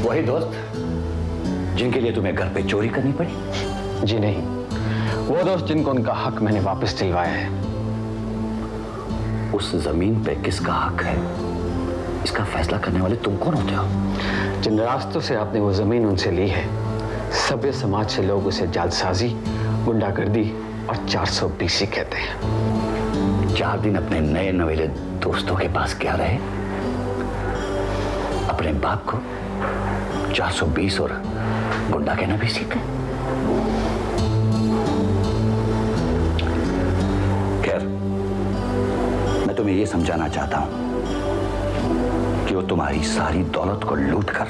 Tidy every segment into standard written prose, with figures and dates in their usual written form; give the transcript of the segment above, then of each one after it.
वही दोस्त जिनके लिए तुम्हें घर पे चोरी करनी पड़ी? जी नहीं, वो दोस्त जिनको उनका हक मैंने वापस दिलवाया है। उस जमीन पे किसका हक है, इसका फैसला करने वाले तुम कौन होते हो? जिन रास्तों से आपने वो जमीन उनसे ली है, सभ्य समाज से लोग उसे जालसाजी, गुंडागर्दी और 420 कहते हैं। 4 दिन अपने नए नवेले दोस्तों के पास क्या रहे? अपने बाप को 420 और गुंडा कहना भी सीखे। खैर, मैं तुम्हें यह समझाना चाहता हूं कि वो तुम्हारी सारी दौलत को लूटकर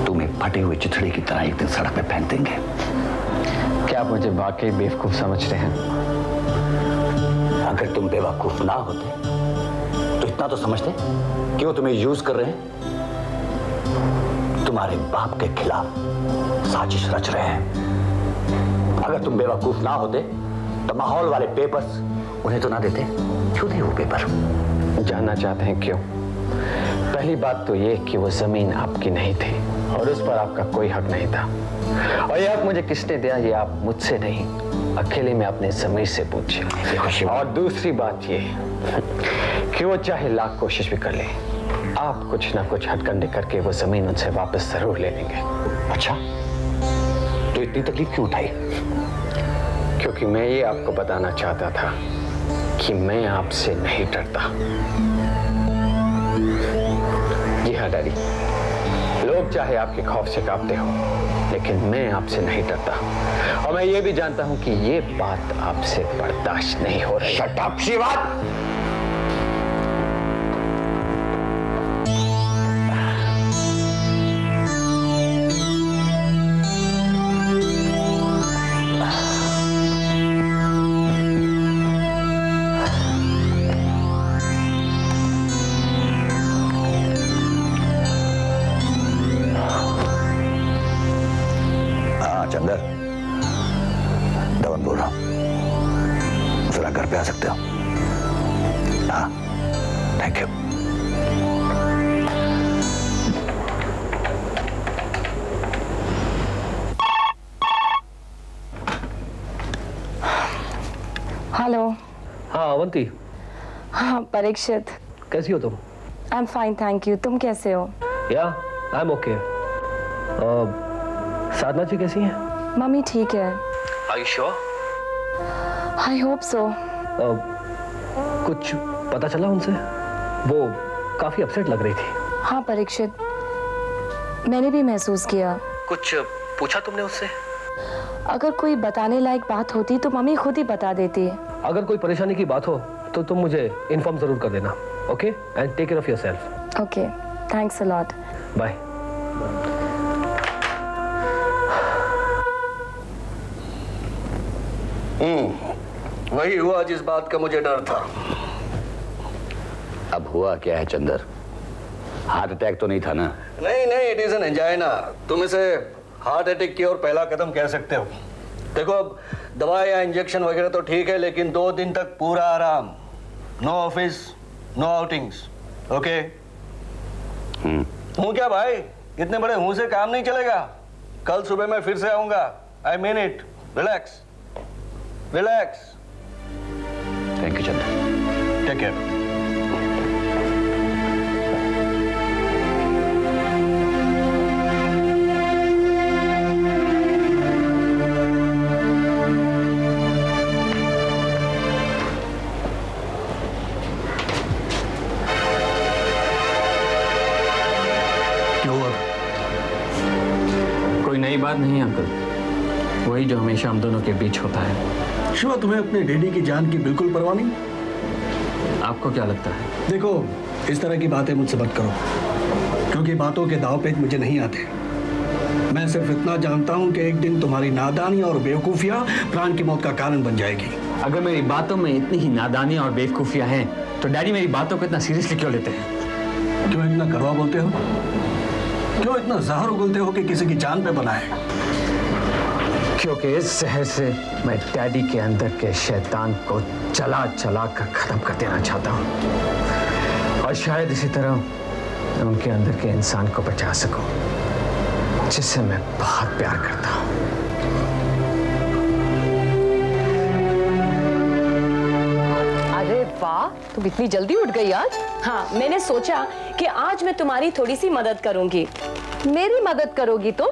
तुम्हें फटे हुए चिथड़े की तरह एक दिन सड़क पे फेंक देंगे। क्या आप मुझे वाकई बेवकूफ समझ रहे हैं? अगर तुम बेवकूफ ना होते तो इतना तो समझते कि वो तुम्हें यूज कर रहे हैं, तुम्हारे बाप के खिलाफ साजिश रच रहे हैं। अगर तुम बेवकूफ ना होते तो माहौल वाले पेपर्स उन्हें तो ना देते। क्यों थे वो पेपर? जानना चाहते हैं क्यों? पहली बात तो ये कि वो जमीन आपकी नहीं थी और उस पर आपका कोई हक नहीं था। और ये हक मुझे किसने दिया, ये आप मुझसे नहीं, अकेले में अपने ज़मीर से पूछिए। और दूसरी बात ये कि वो चाहे लाख कोशिश भी कर ले, आप कुछ ना कुछ हथकंडे करके वो जमीन उनसे वापस जरूर ले लेंगे। अच्छा, तो इतनी तकलीफ क्यों उठाई? क्योंकि मैं ये आपको बताना चाहता था कि मैं आपसे नहीं डरता। जी हाँ डैडी, लोग चाहे आपके खौफ से कांपते हो, लेकिन मैं आपसे नहीं डरता। और मैं ये भी जानता हूं कि ये बात आपसे बर्दाश्त नहीं हो रही। Shut up Shiva! चंदर, धवन बोल रहा हूं, जरा घर पे आ सकते हो? हाँ, थैंक यू। हेलो। हाँ अवंती। हाँ परीक्षित, कैसी हो तुम? I am fine thank you, तुम कैसे हो? या आई एम ओके। साधना जी कैसी हैं? मम्मी ठीक है। Are you sure? I hope so. कुछ पता चला उनसे? वो काफी अपसेट लग रही थी। हाँ परीक्षित, मैंने भी महसूस किया। कुछ पूछा तुमने उससे? अगर कोई बताने लायक बात होती तो मम्मी खुद ही बता देती। अगर कोई परेशानी की बात हो तो तुम मुझे इन्फॉर्म जरूर कर देना। Okay, and take care of yourself. Okay, thanks a lot. Bye. वही हुआ जिस बात का मुझे डर था। अब हुआ क्या है चंदर? हार्ट अटैक तो नहीं था ना? नहीं नहीं, इट इज एन एंजाइना। तुम इसे हार्ट अटैक की ओर पहला कदम कह सकते हो। देखो, अब दवा या इंजेक्शन वगैरह तो ठीक है, लेकिन 2 दिन तक पूरा आराम। No office, no outings. Okay? हूँ क्या भाई, इतने बड़े हूँ से काम नहीं चलेगा। कल सुबह मैं फिर से आऊंगा। I mean it. Relax relax. Thank you Chander. Take care. कोई नई बात नहीं अंकल, वही जो हमेशा हम दोनों के बीच होता है। शिवा, तुम्हें अपने डैडी की जान की बिल्कुल परवाह नहीं? आपको क्या लगता है? देखो, इस तरह की बातें मुझसे मत करो, क्योंकि बातों के दाव पेच मुझे नहीं आते। मैं सिर्फ इतना जानता हूँ कि एक दिन तुम्हारी नादानी और बेवकूफियाँ प्राण की मौत का कारण बन जाएगी। अगर मेरी बातों में इतनी ही नादानी और बेवकूफियाँ हैं, तो डैडी मेरी बातों को इतना सीरियसली क्यों लेते हैं? क्यों इतना कड़वा बोलते हो? क्यों इतना जहर उगलते हो कि किसी की जान पे बनाए? क्योंकि इस जहर से मैं डैडी के अंदर के शैतान को चला चला कर खत्म कर देना चाहता हूँ, और शायद इसी तरह मैं उनके अंदर के इंसान को बचा सकूं जिससे मैं बहुत प्यार करता हूं। अरे वाह, तुम इतनी जल्दी उठ गई आज। हाँ, मैंने सोचा कि आज मैं तुम्हारी थोड़ी सी मदद करूंगी। मेरी मदद करोगी तुम?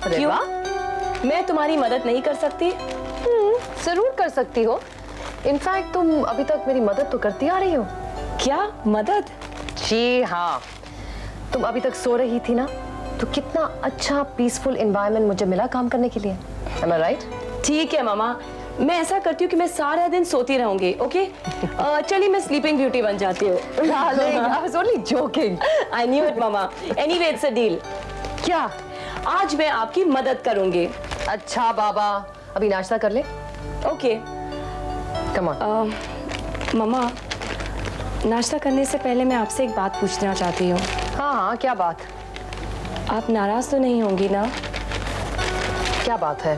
अरे क्यों? वाह, मैं तुम्हारी मदद नहीं कर सकती? जरूर कर सकती हो। इनफैक्ट तुम अभी तक मेरी मदद तो करती आ रही हो। क्या मदद? जी हाँ, तुम अभी तक सो रही थी ना, तो कितना अच्छा पीसफुल एनवायरनमेंट मुझे मिला काम करने के लिए। Am I right? ठीक है मामा, मैं ऐसा करती हूँ कि मैं सारा दिन सोती रहूंगी। ओके, चलिए मैं स्लीपिंग ब्यूटी बन जाती हूँ। Darling, I was only joking. I knew it, mama. Anyway, it's a deal। क्या? आज मैं आपकी मदद करूंगी। अच्छा बाबा, अभी नाश्ता कर ले। ओके। Come on. मामा, नाश्ता करने से पहले मैं आपसे एक बात पूछना चाहती हूँ। हाँ हाँ, क्या बात? आप नाराज तो नहीं होंगी ना? क्या बात है?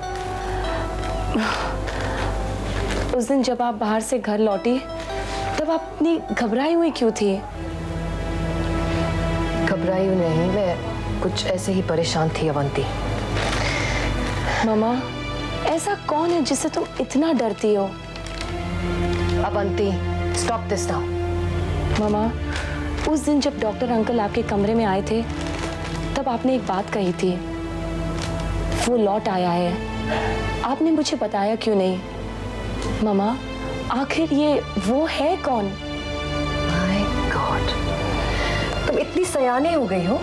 उस दिन जब आप बाहर से घर लौटी तब आप इतनी घबराई हुई क्यों थी? घबराई नहीं, मैं कुछ ऐसे ही परेशान थी अवंती। मामा, ऐसा कौन है जिससे तुम इतना डरती हो? Avanti, stop this now. मामा, उस दिन जब डॉक्टर अंकल आपके कमरे में आए थे तब आपने एक बात कही थी, वो लौट आया है। आपने मुझे बताया क्यों नहीं? मामा, आखिर ये वो है कौन? माय गॉड, तुम इतनी सयाने हो गई हो,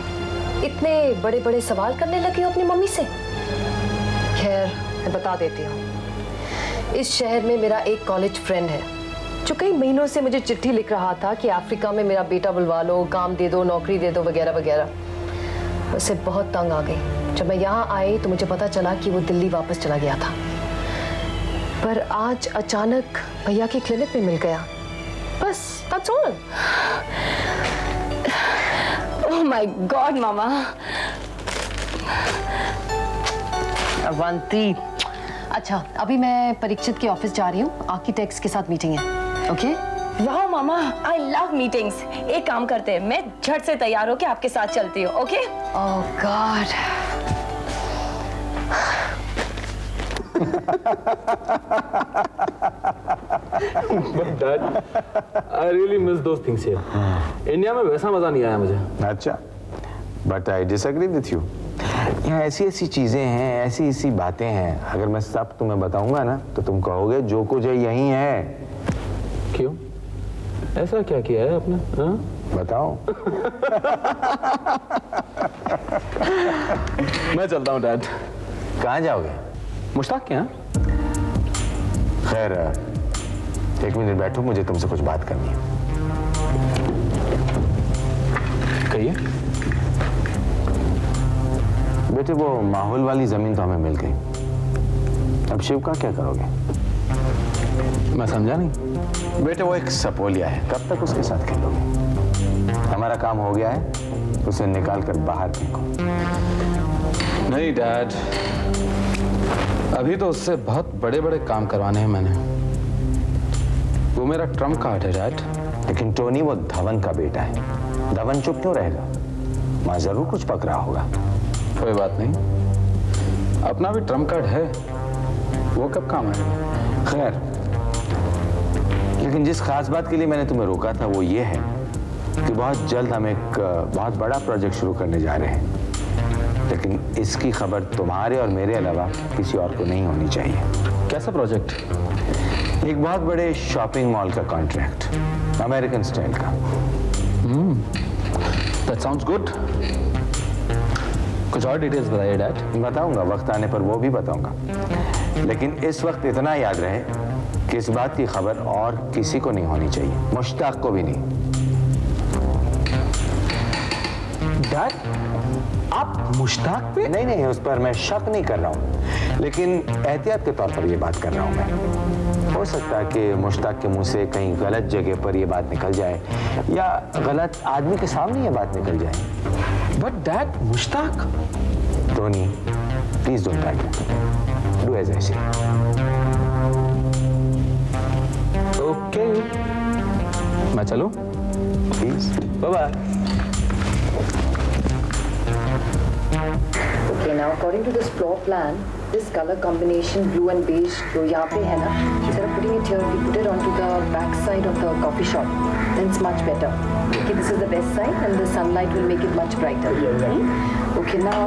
इतने बड़े बड़े सवाल करने लगी हो अपनी मम्मी से। खैर, मैं बता देती हूँ। इस शहर में मेरा एक कॉलेज फ्रेंड है जो कई महीनों से मुझे चिट्ठी लिख रहा था कि अफ्रीका में मेरा बेटा बुलवा लो, काम दे दो, नौकरी दे दो, वगैरह वगैरह। उससे बहुत तंग आ गई। जब मैं यहाँ आई तो मुझे पता चला कि वो दिल्ली वापस चला गया था, पर आज अचानक भैया की क्लिनिक में मिल गया। बस, that's all। Oh my god मामा। अवंती, अच्छा अभी मैं परीक्षित के ऑफिस जा रही हूँ, आर्किटेक्ट्स के साथ मीटिंग है। ओके? वाह मामा, आई लव मीटिंग्स। एक काम करते हैं, मैं झट से तैयार होके आपके साथ चलती हूँ। Okay? Oh God. But Dad, I really miss those things here. India में वैसा मजा नहीं आया मुझे। अच्छा, but I disagree with you. यहाँ ऐसी ऐसी चीजें हैं, ऐसी ऐसी बातें हैं, अगर मैं सब तुम्हें बताऊंगा ना तो तुम कहोगे जो कुछ है यही है। क्यों? ऐसा क्या किया है आपने? हाँ? बताओ। मैं चलता हूँ डैड। कहाँ जाओगे? मुश्ताक के यहाँ? खैर, एक मिनट बैठो, मुझे तुमसे कुछ बात करनी है। कहिए। बेटे, वो माहौल वाली जमीन तो हमें मिल गई, अब शिव का क्या करोगे? मैं समझा नहीं। बेटे, वो एक सपोलिया है, कब तक उसके साथ खेलोगे? हमारा काम हो गया है, उसे निकाल कर बाहर फेंको। नहीं डैड, अभी तो उससे बहुत बड़े बड़े काम करवाने हैं मैंने। वो मेरा ट्रम्प कार्ड है डैड। लेकिन टोनी वो धवन का बेटा है, धवन चुप क्यों रहेगा? वहां जरूर कुछ पक रहा होगा। कोई बात नहीं, अपना भी ट्रम्प कार्ड है, वो कब काम आएगा? खैर, लेकिन जिस खास बात के लिए मैंने तुम्हें रोका था वो ये है कि बहुत जल्द हम एक बहुत बड़ा प्रोजेक्ट शुरू करने जा रहे हैं, लेकिन इसकी खबर तुम्हारे और मेरे अलावा किसी और को नहीं होनी चाहिए। कैसा प्रोजेक्ट? एक बहुत बड़े शॉपिंग मॉल का कॉन्ट्रैक्ट, अमेरिकन स्टाइल का। That sounds good. कुछ और डिटेल्स बताइए डैड। बताऊंगा, वक्त आने पर वो भी बताऊंगा, लेकिन इस वक्त इतना याद रहे कि इस बात की खबर और किसी को नहीं होनी चाहिए, मुश्ताक को भी नहीं। डैड, आप मुश्ताक पे? नहीं नहीं, उस पर मैं शक नहीं कर रहा हूँ, लेकिन एहतियात के तौर पर ये बात कर रहा हूँ मैं। हो सकता है कि मुश्ताक के मुंह से कहीं गलत जगह पर ये बात निकल जाए या गलत आदमी के सामने ये बात निकल जाए। But dad, Mushtaq. Tony, please don't do as I say. Okay, मैं चलूं? Please. Bye bye. Okay, now according to this floor plan, this color combination blue and beige जो यहाँ पे है ना, instead of putting it here, we put it onto the back side of the coffee shop. Then it's much better. Okay, this is the west side and the sunlight will make it much brighter. Okay, now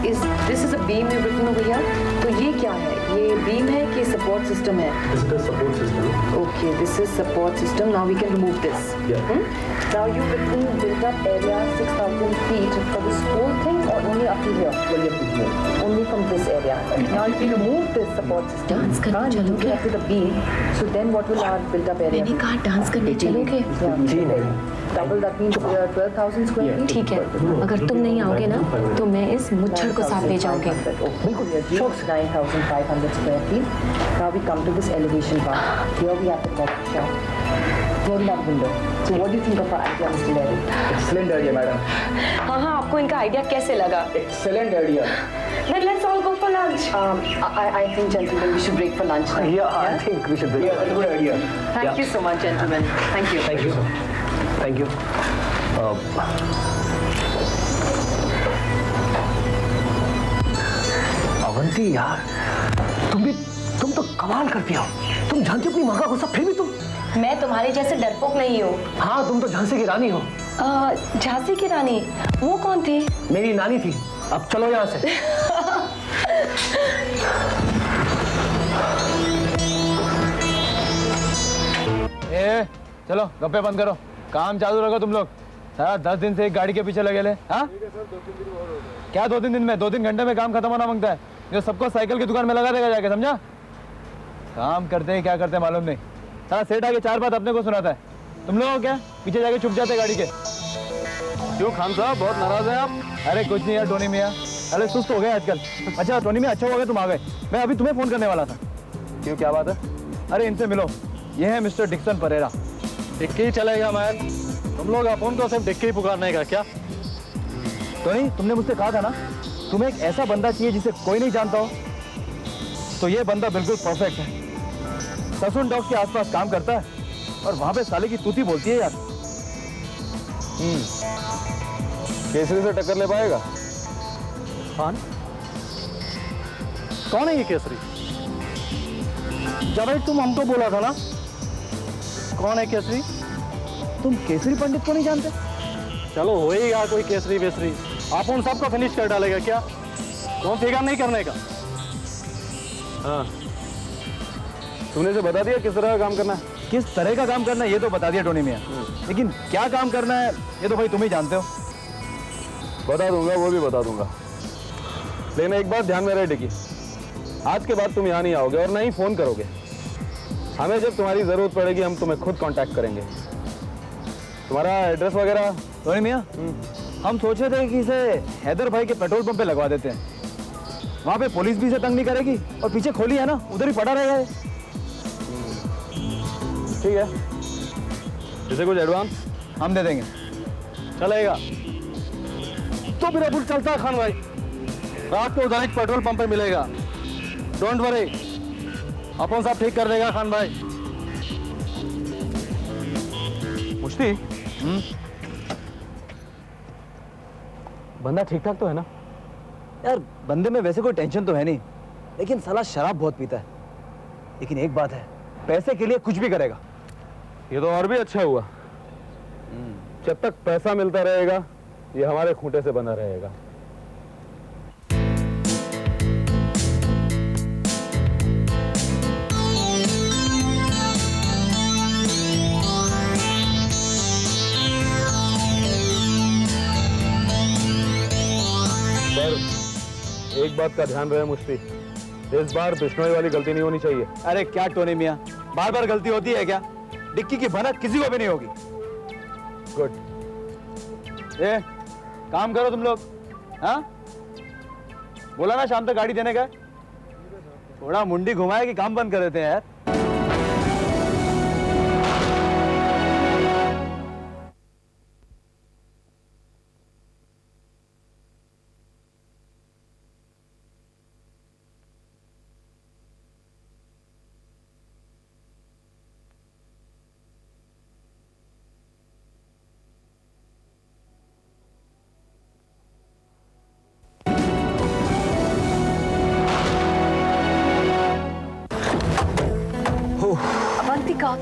this is a beam you've written over here. तो ये क्या है? ये beam है कि support system है? This is the support system. Okay, this is support system. Now we can remove this. Yeah. Now you've written built up area 6,000 feet for this whole thing or only up to here? Well, you have to move. Only from this area. Now if you remove this support system, Dance करने and चलोगे? get to the beam, so then what will our built up area मैंने be? कहा dance करने चलोगे? Double that means 12,000 square feet? ठीक है, अगर तुम नहीं आओगे ना तो मैं इस मुच्छर को साथ ले जाऊंगी। बिल्कुल 9,500 square feet. Now we come to this elevation part. Here we have the coffee shop. Here we have window. So what do you think of our idea, Mr. Larry? Excellent idea, madam. हाँ हाँ, आपको इनका idea कैसे लगा? Excellent idea. Then let's all go for lunch. I think, gentlemen, we should break for lunch now. Yeah, I think we should. Yeah, that's a good idea. Thank you so much, gentlemen. Thank you. Thank you. Thank you. Avanti यार, तुम तो कमाल करती हो। तुम जानती हो अपनी माँ का गुस्सा, फिर भी तुम। मैं तुम्हारे जैसे डरपोक नहीं हूँ। हाँ, तुम तो झांसी की रानी हो। झांसी की रानी, वो कौन थी? मेरी नानी थी। अब चलो यहाँ से। ए, चलो गप्पे बंद करो, काम चालू रखो तुम लोग। सारा 10 दिन से एक गाड़ी के पीछे लगे ले। हाँ क्या 2-3 दिन में? 2-3 घंटे में काम खत्म होना मांगता है, जो सबको साइकिल की दुकान में लगा देगा जाके, समझा? काम करते हैं क्या करते हैं मालूम नहीं। सारा सेठ आके 4 बात अपने को सुनाता है, तुम लोगों को क्या पीछे जाके छुप जाते गाड़ी के। क्यों खान साहब, बहुत नाराज हैं आप? अरे कुछ नहीं यार टोनी मियाँ, अरे सुस्त हो गए आजकल। अच्छा टोनी मियाँ, अच्छा हो गया तुम आ गए, मैं अभी तुम्हें फोन करने वाला था। क्यों, क्या बात है? अरे इनसे मिलो, ये है मिस्टर डिक्सन परेरा। डिक्की ही चलेगा मैन, तुम लोग अपन को सिर्फ डिक्की ही पुकारने का क्या? टोनी, तुमने मुझसे कहा था ना तुम्हें एक ऐसा बंदा चाहिए जिसे कोई नहीं जानता हो, तो ये बंदा बिल्कुल परफेक्ट है। ससुन डॉग के आसपास काम करता है और वहां पे साले की तूती बोलती है यार। केसरी से टक्कर ले पाएगा? खान, कौन है ये केसरी? जब तुम हमको बोला था ना। कौन है केसरी? तुम केसरी पंडित को नहीं जानते? चलो हो ही गया कोई केसरी वेसरी, आप उन सबको फिनिश कर डालेगा क्या? कौन फिगर नहीं करने का? हाँ, तुमने से बता दिया किस तरह का काम करना है? किस तरह का काम करना है ये तो बता दिया टोनी मियाँ, लेकिन क्या काम करना है ये तो भाई तुम ही जानते हो। बता दूंगा, वो भी बता दूंगा, लेकिन एक बात ध्यान में रहे डिकी, आज के बाद तुम यहाँ नहीं आओगे और ना ही फोन करोगे। हमें जब तुम्हारी जरूरत पड़ेगी हम तुम्हें खुद कांटेक्ट करेंगे। तुम्हारा एड्रेस वगैरह? टोनी मियाँ, हम सोच रहे थे कि इसे हैदर भाई के पेट्रोल पंप पे लगवा देते हैं, वहां पे पुलिस भी इसे तंग नहीं करेगी और पीछे खोली है ना, उधर ही पड़ा रहेगा ये। ठीक है, इसे कुछ एडवांस हम दे देंगे। चलेगा तो फिर अब चलता है खान भाई, रात को उधर एक पेट्रोल पंप पे मिलेगा। डोंट वरी, अपन सब ठीक कर देगा खान भाई। मुश्ती, बंदा ठीक ठाक तो है ना? यार बंदे में वैसे कोई टेंशन तो है नहीं, लेकिन साला शराब बहुत पीता है। लेकिन एक बात है, पैसे के लिए कुछ भी करेगा। ये तो और भी अच्छा हुआ, जब तक पैसा मिलता रहेगा ये हमारे खूंटे से बना रहेगा। पर एक बात का ध्यान रहे मुश्ती, इस बार बिश्नोई वाली गलती नहीं होनी चाहिए। अरे क्या टोनी मियाँ, बार बार गलती होती है क्या? डिक्की की भनक किसी को भी नहीं होगी। गुड, ए, काम करो तुम लोग। हाँ, बोला ना शाम तक गाड़ी देने का। थोड़ा मुंडी घुमाए कि काम बंद कर देते हैं यार।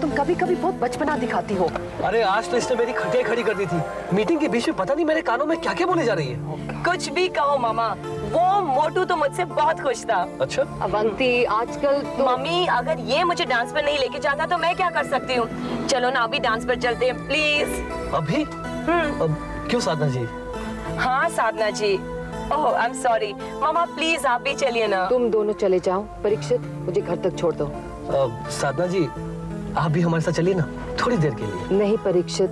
तुम कभी कभी बहुत बचपना दिखाती हो। अरे आज तो इसने मेरी खटिया खड़ी कर दी थी। मीटिंग के बीच में पता नहीं मेरे कानों में क्या क्या बोले जा रही है। कुछ भी कहो मामा, वो मोटू तो मुझसे बहुत खुश था। अच्छा, अवंती आजकल तो मम्मी अगर ये मुझे डांस पर नहीं लेके जाता तो मैं क्या कर सकती हूँ। चलो ना अभी डांस पर चलते हैं प्लीज। अभी? अब क्यों साधना जी? हाँ Sadhana ji, oh I am sorry. मामा प्लीज आप भी चलिए ना। तुम दोनों चले जाओ। परीक्षित मुझे घर तक छोड़ दो। साधना जी आप भी हमारे साथ चलिए ना थोड़ी देर के लिए। नहीं परीक्षित,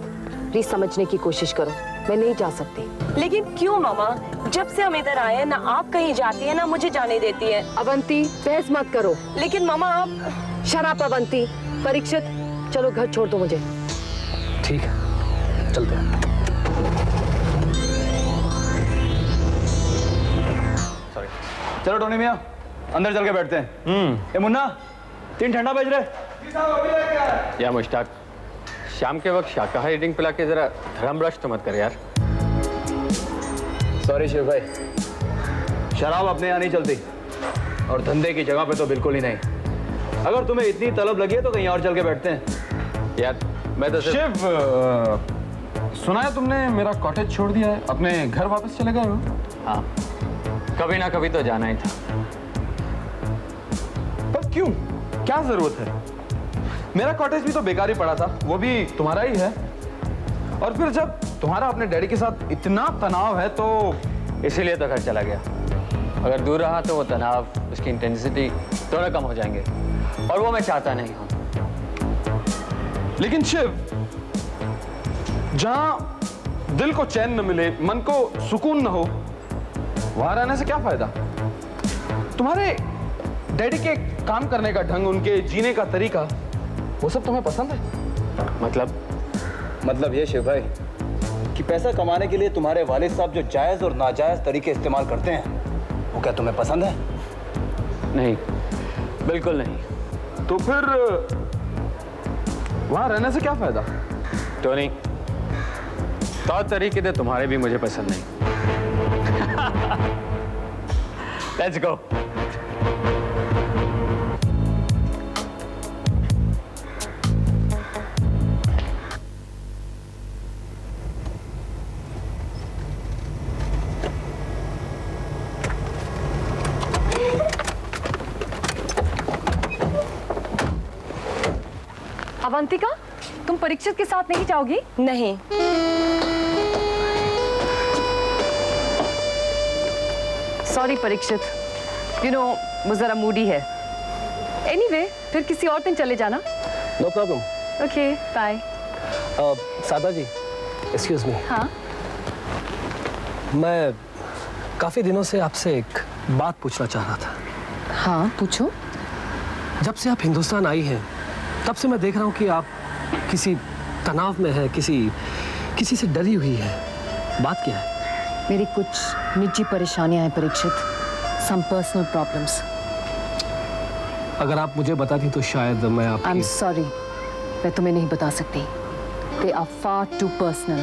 प्लीज समझने की कोशिश करो, मैं नहीं जा सकती। लेकिन क्यों मामा, जब से हम इधर आए हैं ना आप कहीं जाती है ना मुझे जाने देती है। अवंती बहस मत करो। लेकिन मामा आप। शराब अवंती। परीक्षित चलो घर छोड़ दो मुझे। ठीक है चलते हैं। सॉरी। चलो टोनी मियाँ अंदर चल के बैठते हैं। ए मुन्ना 3 ठंडा भेज रहे। या मुश्ताक, शाम के वक्त शाकाहारी ड्रिंक पिला के जरा धर्म भ्रष्ट तो मत कर यार। सॉरी शिव भाई, शराब अपने यहाँ नहीं चलती और धंधे की जगह पे तो बिल्कुल ही नहीं। अगर तुम्हें इतनी तलब लगी है तो कहीं और चल के बैठते हैं। यार मैं तो शिव, सुना है तुमने मेरा कॉटेज छोड़ दिया है, अपने घर वापस चले गए हो? हाँ, कभी ना कभी तो जाना ही था। पर क्यों, क्या जरूरत है? मेरा कॉटेज भी तो बेकार ही पड़ा था, वो भी तुम्हारा ही है। और फिर जब तुम्हारा अपने डैडी के साथ इतना तनाव है तो इसीलिए तो घर चला गया। अगर दूर रहा तो वो तनाव, उसकी इंटेंसिटी थोड़ा कम हो जाएंगे और वो मैं चाहता नहीं हूँ। लेकिन शिव, जहां दिल को चैन न मिले, मन को सुकून न हो, वहां रहने से क्या फायदा? तुम्हारे डैडी के काम करने का ढंग, उनके जीने का तरीका, वो सब तुम्हें पसंद है? मतलब ये शिव भाई कि पैसा कमाने के लिए तुम्हारे वालिद साहब जो जायज और नाजायज तरीके इस्तेमाल करते हैं, वो क्या तुम्हें पसंद है? नहीं, बिल्कुल नहीं। तो फिर वहां रहने से क्या फायदा? टोनी, तौर तरीके तो तुम्हारे भी मुझे पसंद नहीं। Let's go. अवंतिका, तुम परीक्षित के साथ नहीं जाओगी? नहीं। सॉरी परीक्षित, यू नो वो जरा मूडी है। एनीवे, फिर किसी और दिन चले जाना। No problem. Okay bye. Sada ji excuse me. हाँ मैं काफी दिनों से आपसे एक बात पूछना चाह रहा था। हाँ पूछो। जब से आप हिंदुस्तान आई हैं तब से मैं देख रहा हूँ कि आप किसी तनाव में है, किसी से डरी हुई है। बात क्या है? मेरी कुछ निजी परेशानियां हैं परीक्षित, सम पर्सनल प्रॉब्लम्स। अगर आप मुझे बताती तो शायद मैं आई एम सॉरी, मैं तुम्हें नहीं बता सकती। They are far too personal.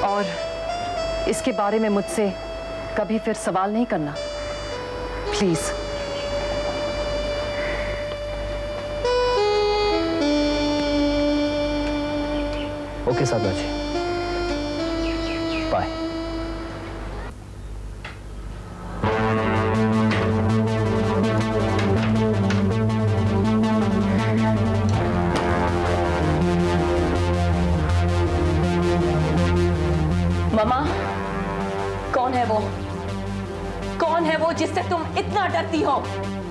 और इसके बारे में मुझसे कभी फिर सवाल नहीं करना please. Okay Sadhana ji, bye. मामा, कौन है वो? कौन है वो जिससे तुम इतना डरती हो?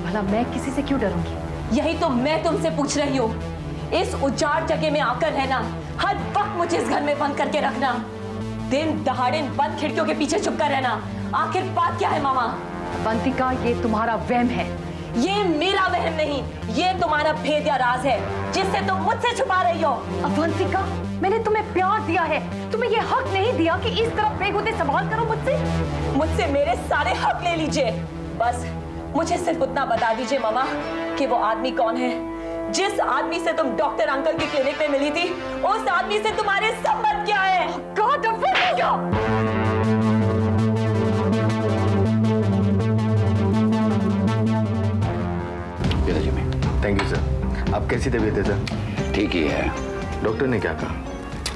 भला मैं किसी से क्यों डरूंगी? यही तो मैं तुमसे पूछ रही हूँ। इस उजाड़ जगह में आकर रहना, हर वक्त मुझे इस घर में बंद करके रखना, दिन दहाड़े बंद खिड़कियों के पीछे छुपकर रहना, आखिर बात क्या है मामा? अवंतिका, ये तुम्हारा वहम है। ये मेरा वहम नहीं, ये तुम्हारा भेद या राज है जिससे तुम मुझसे छुपा रही हो। अवंतिका, मैंने तुम्हें प्यार दिया है, तुम्हें ये हक नहीं दिया कि इस तरह बेहुदे सवाल करो मुझसे। मुझसे मेरे सारे हक ले लीजिए, बस मुझे सिर्फ उतना बता दीजिए मामा कि वो आदमी कौन है। जिस आदमी से तुम डॉक्टर अंकल की क्लिनिक में मिली थी, उस आदमी से तुम्हारे संबंध क्या है? गॉड, अवंतिका! जी कैसी तबीयत है सर? ठीक ही है। डॉक्टर ने क्या कहा?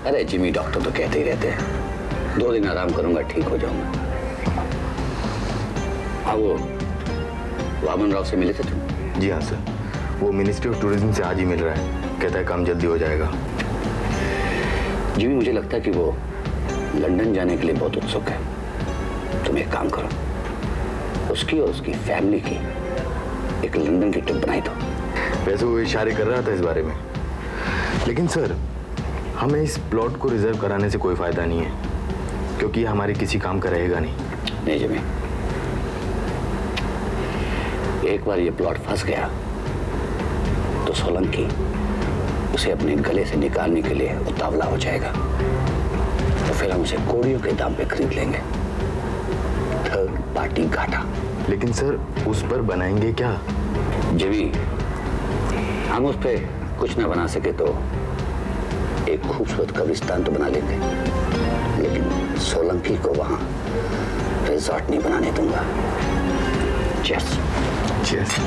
अरे जिमी, डॉक्टर तो कहते ही रहते हैं 2 दिन आराम करूंगा ठीक हो जाऊंगा। हाँ, वो वामन राव से मिले थे तुम? जी हाँ सर, वो मिनिस्ट्री ऑफ टूरिज्म से आज ही मिल रहा है, कहता है काम जल्दी हो जाएगा। जिमी, मुझे लगता है कि वो लंदन जाने के लिए बहुत उत्सुक है। तुम एक काम करो, उसकी और उसकी फैमिली की एक लंदन की ट्रिप बनाई दो। वैसे वो इशारे कर रहा था इस बारे में, लेकिन सर हमें इस प्लॉट को रिजर्व कराने से कोई फायदा नहीं है, क्योंकि ये हमारे किसी काम का रहेगा नहीं। नहीं जिमी, एक बार ये प्लॉट फंस गया तो सोलंकी उसे अपने गले से निकालने के लिए उतावला हो जाएगा, तो फिर हम उसे कोड़ियों के दाम पे खरीद लेंगे। थर्ड पार्टी घाटा। लेकिन सर उस पर बनाएंगे क्या? जिमी, हम उस पे कुछ ना बना सके तो एक खूबसूरत कब्रिस्तान तो बना लेंगे, लेकिन सोलंकी को वहां रिजॉर्ट नहीं बनाने दूंगा। चेस। चेस।